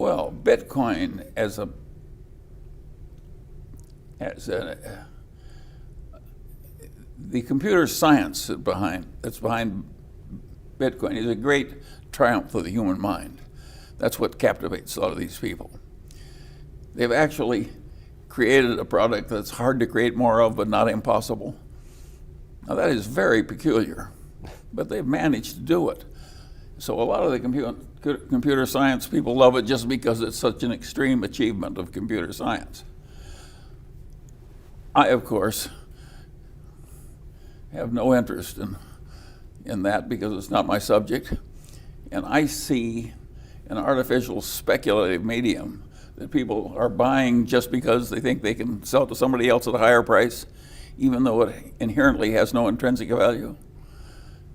Well, Bitcoin the computer science that's behind Bitcoin is a great triumph of the human mind. That's what captivates a lot of these people. They've actually created a product that's hard to create more of, but not impossible. Now that is very peculiar, but they've managed to do it. So a lot of the computer science people love it just because it's such an extreme achievement of computer science. I, of course, have no interest in that because it's not my subject. And I see an artificial speculative medium that people are buying just because they think they can sell to somebody else at a higher price, even though it inherently has no intrinsic value.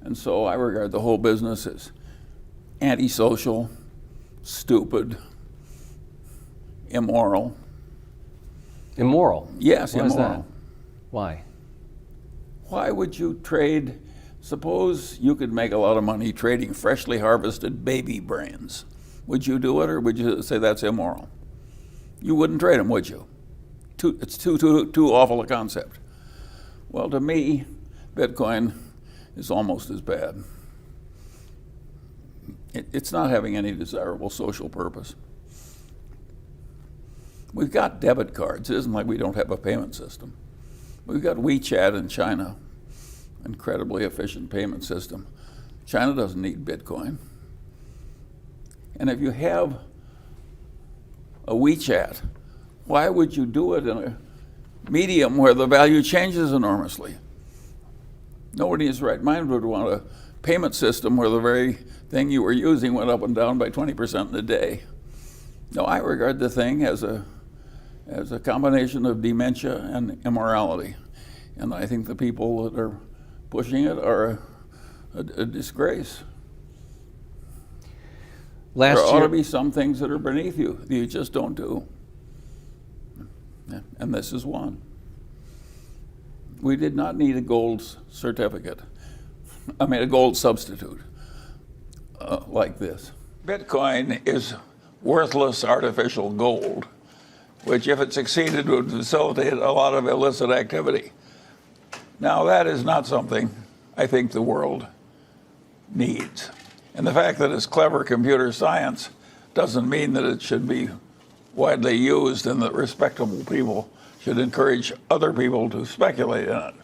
And so I regard the whole business as antisocial, stupid, immoral. Immoral? Yes, Why immoral. Is that? Why? Why would you trade? Suppose you could make a lot of money trading freshly harvested baby brains. Would you do it, or would you say that's immoral? You wouldn't trade them, would you? It's too awful a concept. Well, to me, Bitcoin is almost as bad. It's not having any desirable social purpose. We've got debit cards. It isn't like we don't have a payment system. We've got WeChat in China, incredibly efficient payment system. China doesn't need Bitcoin. And if you have a WeChat, why would you do it in a medium where the value changes enormously? Nobody in his right mind would want a payment system where the very thing you were using went up and down by 20% in a day. No, I regard the thing as a combination of dementia and immorality. And I think the people that are pushing it are a disgrace. There ought to be some things that are beneath you that you just don't do. And this is one. We did not need a gold certificate. I mean, a gold substitute like this. Bitcoin is worthless artificial gold, which if it succeeded would facilitate a lot of illicit activity. Now that is not something I think the world needs. And the fact that it's clever computer science doesn't mean that it should be widely used and that respectable people should encourage other people to speculate in it.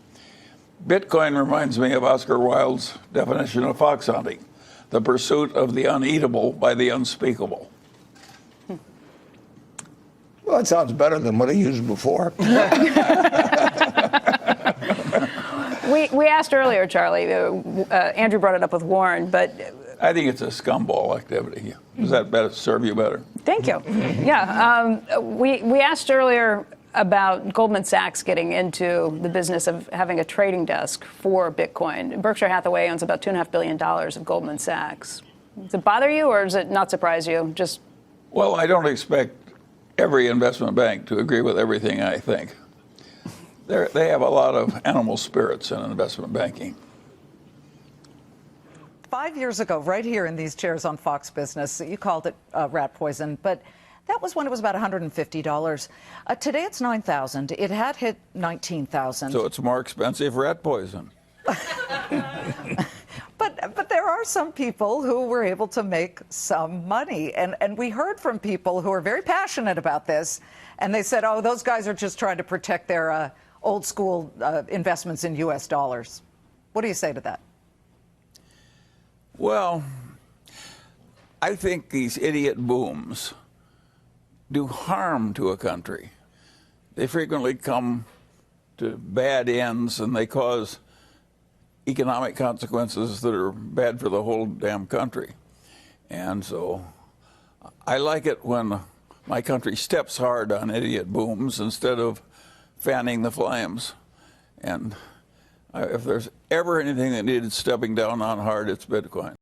Bitcoin reminds me of Oscar Wilde's definition of fox hunting, the pursuit of the uneatable by the unspeakable. Well, it sounds better than what I used before. We asked earlier, Charlie, Andrew brought it up with Warren, but... I think it's a scumball activity. Does that serve you better? Thank you. Yeah. We asked earlier about Goldman Sachs getting into the business of having a trading desk for Bitcoin. Berkshire Hathaway owns about $2.5 billion of Goldman Sachs. Does it bother you, or does it not surprise you? Well, I don't expect every investment bank to agree with everything I think. They have a lot of animal spirits in investment banking. 5 years ago, right here in these chairs on Fox Business, you called it rat poison, but that was when it was about $150. Today it's $9,000. It had hit $19,000. So it's more expensive rat poison. But there are some people who were able to make some money. And we heard from people who are very passionate about this. And they said, oh, those guys are just trying to protect their old school investments in U.S. dollars. What do you say to that? Well, I think these idiot booms do harm to a country. They frequently come to bad ends, and they cause economic consequences that are bad for the whole damn country. And so I like it when my country steps hard on idiot booms instead of fanning the flames. And if there's ever anything that needed stepping down on hard, it's Bitcoin.